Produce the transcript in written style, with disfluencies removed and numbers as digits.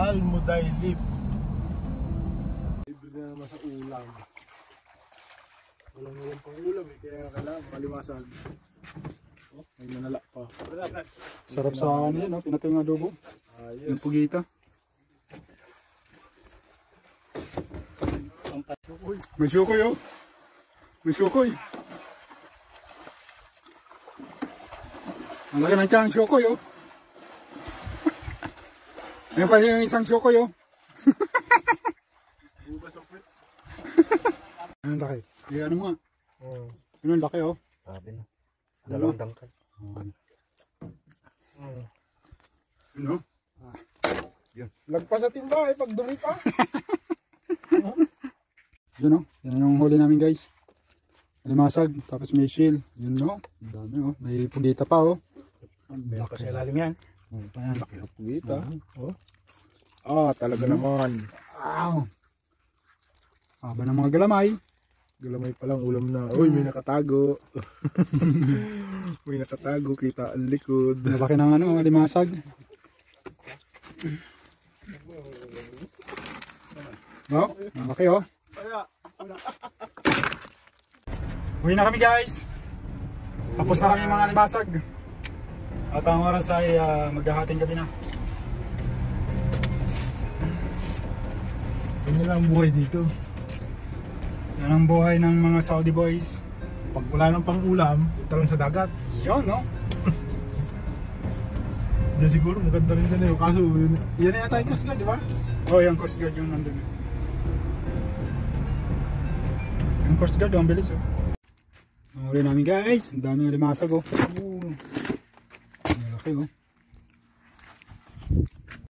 Almuday leaf. Libre na naman sa ulam. Walang pang ulam eh, kaya kailangan maliwasan. Oh, may manala pa. Sarap sa ano yan, no? Pinatay ng adobo. Yes. Yung pugita. May syukoy, oh. May syukoy. Ang laki ng tiyang syukoy, oh. Ngayon pa yung isang syukoy, oh. Bubas ang kwit. Ang laki. Kaya ano nga. Oh. Yun ang laki, oh. Sabi na. Dalawang dangkal. Ano? Lagpas sa timba eh, pag dumi pa. Yun, oh. Yan yung huli namin, guys. Alimasag. Tapos may shield. Yun, oh. Ang dami, oh. May pugita pa, oh. Ang Meron pa laki. sa ilalim yan. Meron pa yan. Laki ng pugita. Oh. Ah, talaga naman. Wow! Haba ng mga galamay. Galamay pa lang ulam na. Uy, may nakatago. May nakatago, kita ang likod. Malaki ng ano, alimasag. Oh, malaki, oh. Uwi na kami, guys. Tapos na kami mga alimasag. At ang oras ay maghahating gabi na. Ganyan lang ang buhay dito. Yan ang buhay ng mga Saudi boys. Pag wala nang pang ulam, punta lang sa dagat. Yun, no? Diyan siguro maganda rin dyan eh. Kaso yan na yata yung Coast Guard, di ba? Oh, yung Coast Guard yung nandun. Yung Coast Guard, ang bilis, oh. Ang huli namin, guys. Ang daming alimasag, oh. Malaki, oh.